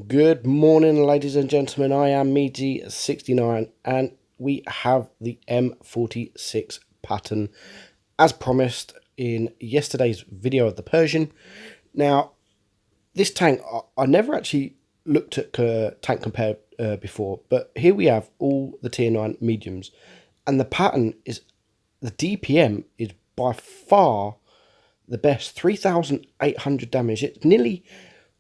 Good morning, ladies and gentlemen. I am Meaty69 and we have the M46 Patton as promised in yesterday's video of the Persian. Now, this tank, I never actually looked at tank compare before, but here we have all the tier 9 mediums, and the Patton is, the DPM is by far the best, 3,800 damage. It's nearly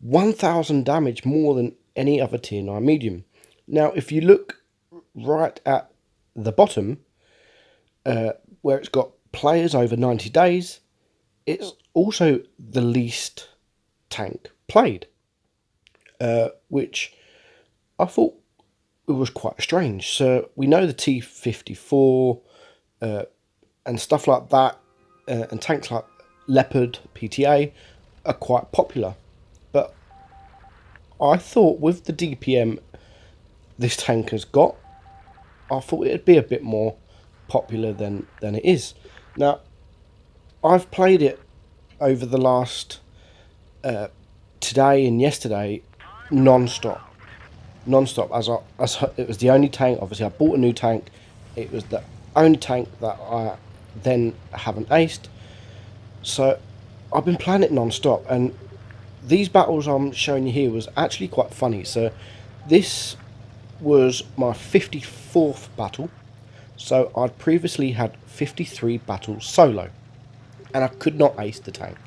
1,000 damage more than any other tier 9 medium. Now, if you look right at the bottom, where it's got players over 90 days, it's also the least tank played, which I thought it was quite strange. So we know the T54 and stuff like that, and tanks like Leopard, PTA, are quite popular. But I thought with the DPM this tank has got, I thought it'd be a bit more popular than it is. Now, I've played it over the last today and yesterday non-stop as it was the only tank. Obviously I bought a new tank. It was the only tank that I then haven't aced, so I've been playing it non-stop, and these battles I'm showing you here was actually quite funny. So this was my 54th battle, so I'd previously had 53 battles solo and I could not ace the tank.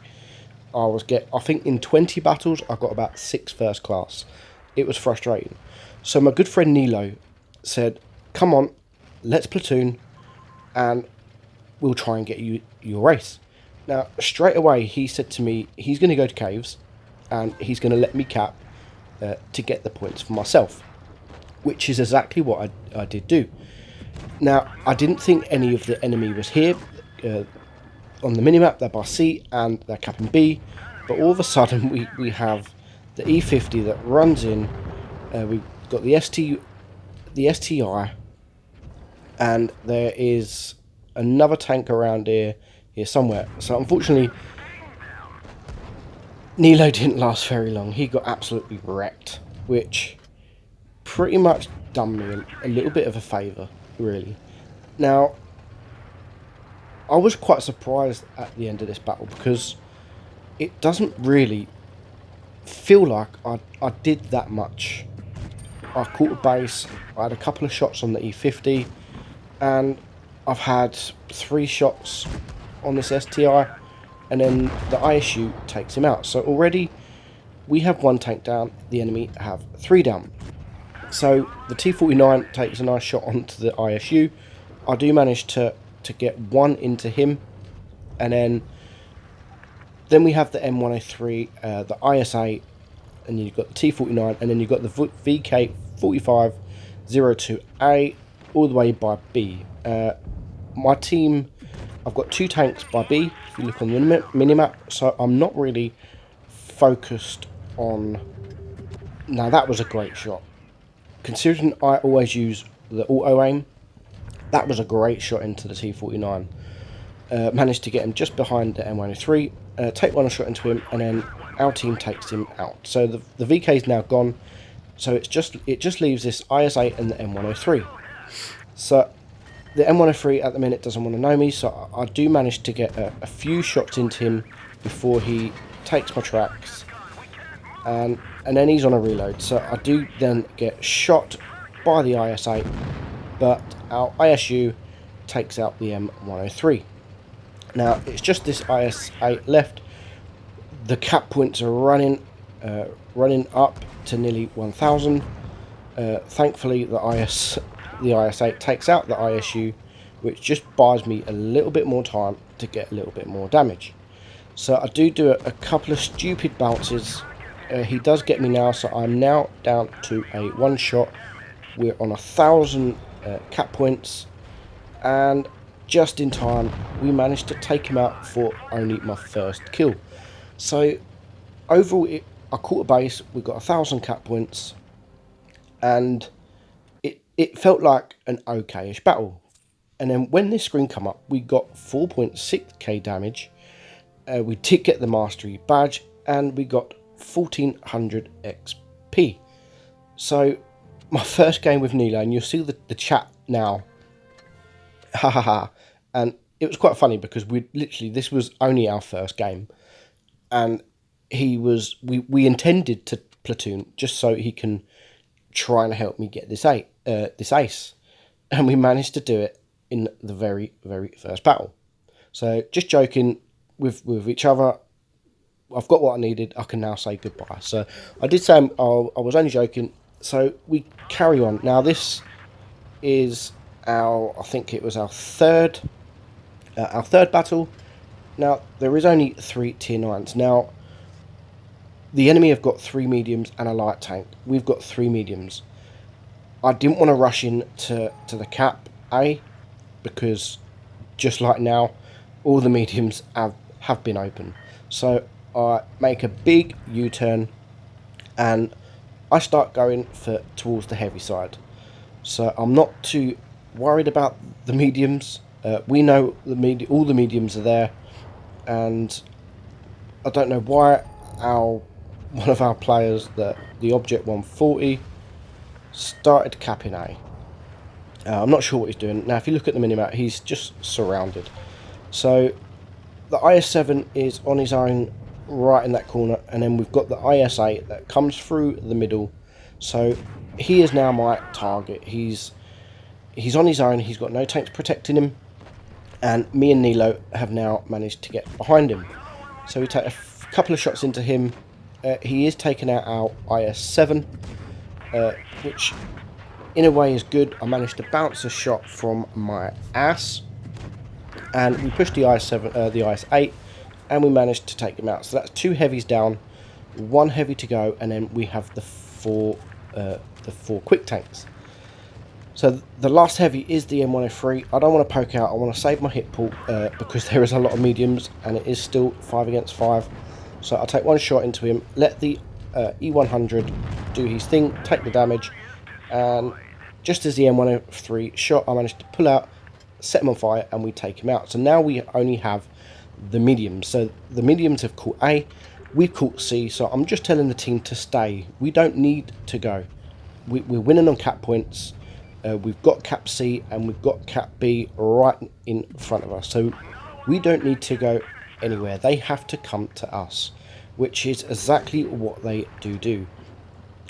I think in 20 battles I got about 6 first class. It was frustrating. So my good friend Nilo said, come on, let's platoon and we'll try and get you your race. Now straight away he said to me he's going to go to caves and he's going to let me cap to get the points for myself, which is exactly what I did do. Now I didn't think any of the enemy was here. On the minimap they're by C and they're capping B, but all of a sudden we have the E50 that runs in. We've got the STI, and there is another tank around here somewhere. So unfortunately Nilo didn't last very long. He got absolutely wrecked, which pretty much done me a little bit of a favour, really. Now, I was quite surprised at the end of this battle because it doesn't really feel like I did that much. I caught a base, I had a couple of shots on the E50, and I've had 3 shots on this STI, and then the ISU takes him out. So already we have 1 tank down, the enemy have 3 down. So the T49 takes a nice shot onto the ISU. I do manage to get 1 into him, and then we have the M103, the IS8, and you've got the T49, and then you've got the VK4502A all the way by B. My team, I've got 2 tanks by B, if you look on the minimap, so I'm not really focused on... Now that was a great shot. Considering I always use the auto aim, that was a great shot into the T49. Managed to get him just behind the M103, take 1 shot into him, and then our team takes him out. So the VK is now gone, so it just leaves this IS8 and the M103. So the M103 at the minute doesn't want to know me, so I do manage to get a few shots into him before he takes my tracks, and then he's on a reload. So I do then get shot by the IS8, but our ISU takes out the M103. Now it's just this IS8 left. The cap points are running up to nearly 1,000. Thankfully the IS8 takes out the ISU, which just buys me a little bit more time to get a little bit more damage. So I do a couple of stupid bounces. He does get me now, so I'm now down to a 1 shot. We're on 1,000 cap points, and just in time we managed to take him out for only my first kill. So overall I caught a base, we got 1,000 cap points, and it felt like an okay-ish battle. And then when this screen come up, we got 4.6k damage, we did get the mastery badge, and we got 1,400 P. So my first game with Nilo, and you'll see the chat now, ha ha ha, and it was quite funny because this was only our first game, and we intended to platoon just so he can try and help me get this ace, and we managed to do it in the very, very first battle. So just joking with each other, I've got what I needed, I can now say goodbye. So I did say I was only joking, so we carry on. Now this is I think it was our third battle. Now there is only 3 tier 9s. Now the enemy have got 3 mediums and a light tank. We've got 3 mediums. I didn't want to rush in to the cap A, because just like now, all the mediums have been open. So I make a big U-turn and I start going towards the heavy side. So I'm not too worried about the mediums. We know all the mediums are there, and I don't know why one of our players, the Object 140, started capping A. I'm not sure what he's doing. Now if you look at the minimap, he's just surrounded. So the IS-7 is on his own right in that corner, and then we've got the IS-8 that comes through the middle. So he is now my target. He's on his own, he's got no tanks protecting him, and me and Nilo have now managed to get behind him. So we take a couple of shots into him. He is taking out our IS-7, which in a way is good. I managed to bounce a shot from my ass, and we pushed the IS-7, the IS-8, and we managed to take him out. So that's 2 heavies down, 1 heavy to go, and then we have the four quick tanks. So the last heavy is the M103. I don't want to poke out. I want to save my hit pool because there is a lot of mediums, and it is still 5 against 5. So I'll take 1 shot into him, let the E100 do his thing, take the damage, and just as the M103 shot, I managed to pull out, set him on fire, and we take him out. So now we only have the mediums. So the mediums have caught A, we've caught C, so I'm just telling the team to stay. We don't need to go. We're winning on cap points. We've got cap C and we've got cap B right in front of us. So we don't need to go anywhere. They have to come to us, which is exactly what they do.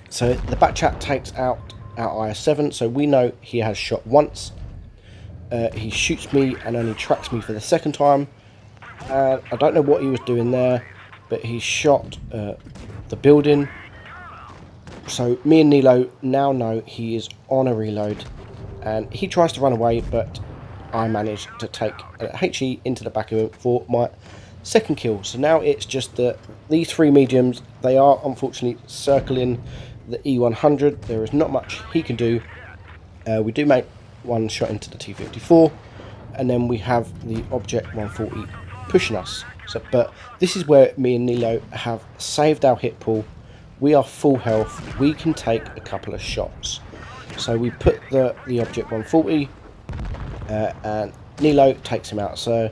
So the back chat takes out our IS-7, so we know he has shot once. He shoots me and only tracks me for the second time. I don't know what he was doing there, but he shot the building. So me and Nilo now know he is on a reload, and he tries to run away, but I managed to take an HE into the back of him for my second kill. So now it's just these 3 mediums. They are unfortunately circling the E100. There is not much he can do. We do make 1 shot into the T54, and then we have the Object 140 pushing us. So, but this is where me and Nilo have saved our hit pool. We are full health. We can take a couple of shots. So we put the Object 140, and Nilo takes him out. So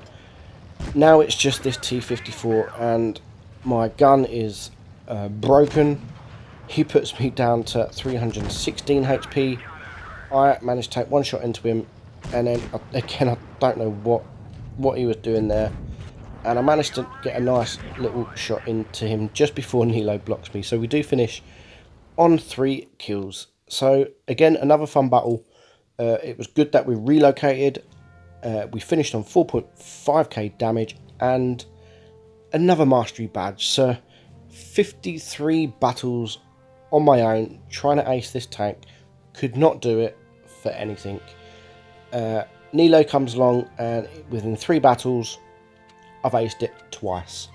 now it's just this T54, and my gun is broken. He puts me down to 316 HP. I managed to take 1 shot into him, and then again I don't know what he was doing there, and I managed to get a nice little shot into him just before Nilo blocks me. So we do finish on 3 kills. So again, another fun battle. It was good that we relocated. We finished on 4.5k damage and another mastery badge. So 53 battles on my own trying to ace this tank. Could not do it for anything. Nilo comes along, and within 3 battles I've aced it twice.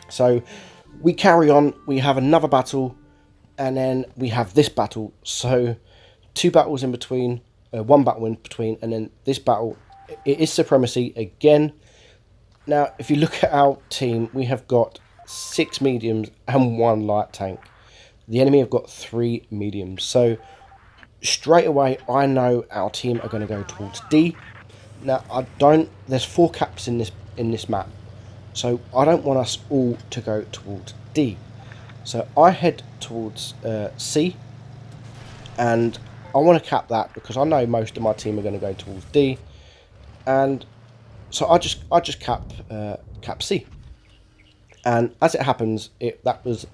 So we carry on. We have another battle, and then we have this battle. So 2 battles in between, 1 battle in between, and then this battle. It is Supremacy again. Now if you look at our team, we have got 6 mediums and 1 light tank. The enemy have got 3 mediums. So straight away I know our team are going to go towards D. Now there's 4 caps in this map, so I don't want us all to go towards D. So I head towards C, and I want to cap that because I know most of my team are going to go towards D, and so I just cap C. And as it happens, that was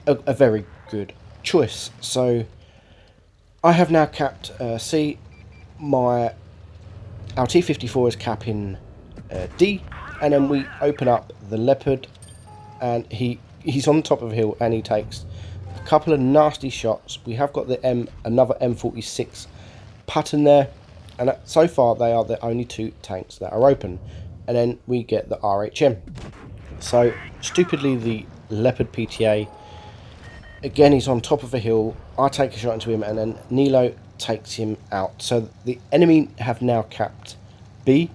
a very good choice. So I have now capped C. Our T-54 is capping D, and then we open up the Leopard, and he's on top of a hill, and he takes a couple of nasty shots. We have got another M46 Patton there, and so far they are the only two tanks that are open. And then we get the RHM. So stupidly, the Leopard PTA, again, he's on top of a hill. I take a shot into him, and then Nilo takes him out. So the enemy have now capped B.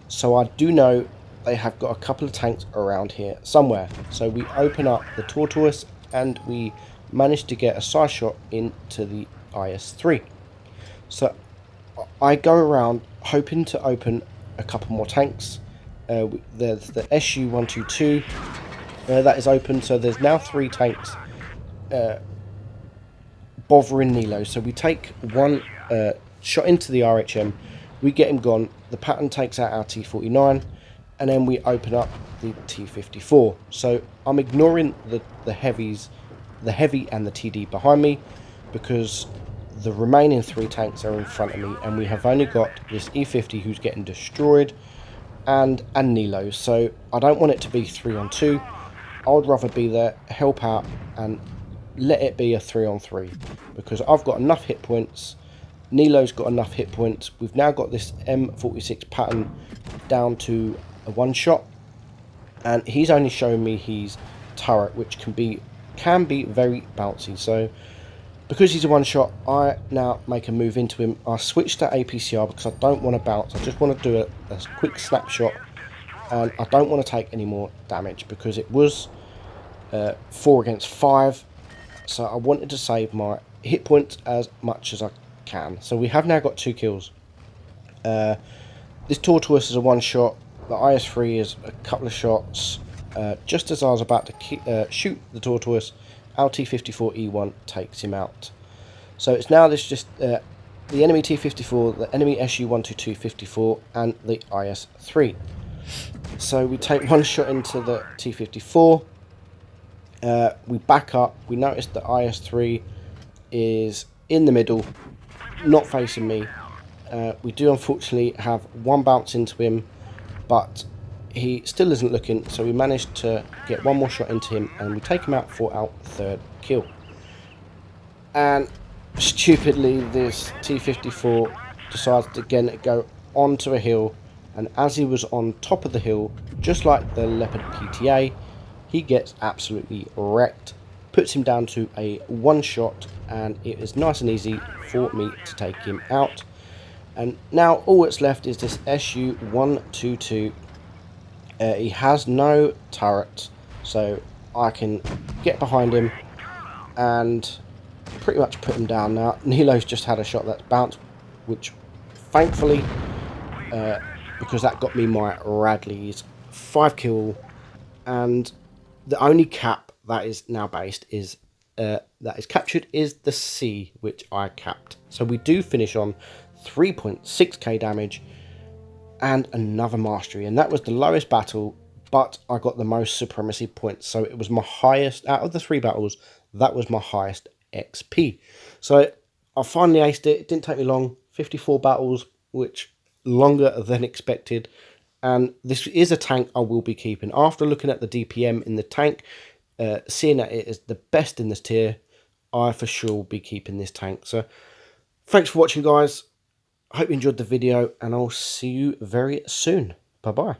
So I do know they have got a couple of tanks around here somewhere. So we open up the Tortoise, and we manage to get a side shot into the IS-3. So I go around hoping to open a couple more tanks. There's the SU-122 that is open. So there's now 3 tanks bothering Nilo. So we take one shot into the RHM, we get him gone, the Patton takes out our T-49, and then we open up the T-54. So I'm ignoring the heavy and the TD behind me, because the remaining 3 tanks are in front of me, and we have only got this E-50 who's getting destroyed, and Nilo. So I don't want it to be 3-on-2. I would rather be there, help out, and let it be a 3-on-3, because I've got enough hit points. Nilo's got enough hit points. We've now got this M46 Patton down to a 1-shot, and he's only showing me his turret, which can be very bouncy. So because he's a 1-shot, I now make a move into him. I switch to APCR because I don't want to bounce. I just want to do a quick snapshot, and I don't want to take any more damage because it was 4 against 5. So I wanted to save my hit points as much as I can. So we have now got 2 kills. This Tortoise is a 1-shot. The IS-3 is a couple of shots. Just as I was about to shoot the Tortoise, our T-54E1 takes him out. So it's now the enemy T-54, the enemy SU-122-54, and the IS-3. So we take 1 shot into the T-54. We back up. We notice the IS-3 is in the middle, not facing me. We do unfortunately have 1 bounce into him, but he still isn't looking, so we managed to get 1 more shot into him, and we take him out for our 3rd kill. And stupidly, this T-54 decides to again go onto a hill, and as he was on top of the hill, just like the Leopard PTA, he gets absolutely wrecked, puts him down to a 1-shot, and it is nice and easy for me to take him out. And now all that's left is this SU-122. He has no turret, so I can get behind him and pretty much put him down. Now Nilo's just had a shot that's bounced, which thankfully, because that got me my Radley's 5 kill, and the only cap that is now based is that is captured is the C, which I capped. So we do finish on 3.6k damage and another mastery, and that was the lowest battle, but I got the most supremacy points. So it was my highest out of the 3 battles. That was my highest XP. So I finally aced it. It didn't take me long. 54 battles, which longer than expected. And this is a tank I will be keeping. After looking at the DPM in the tank, seeing that it is the best in this tier, I for sure will be keeping this tank. So thanks for watching, guys. I hope you enjoyed the video, and I'll see you very soon. Bye-bye.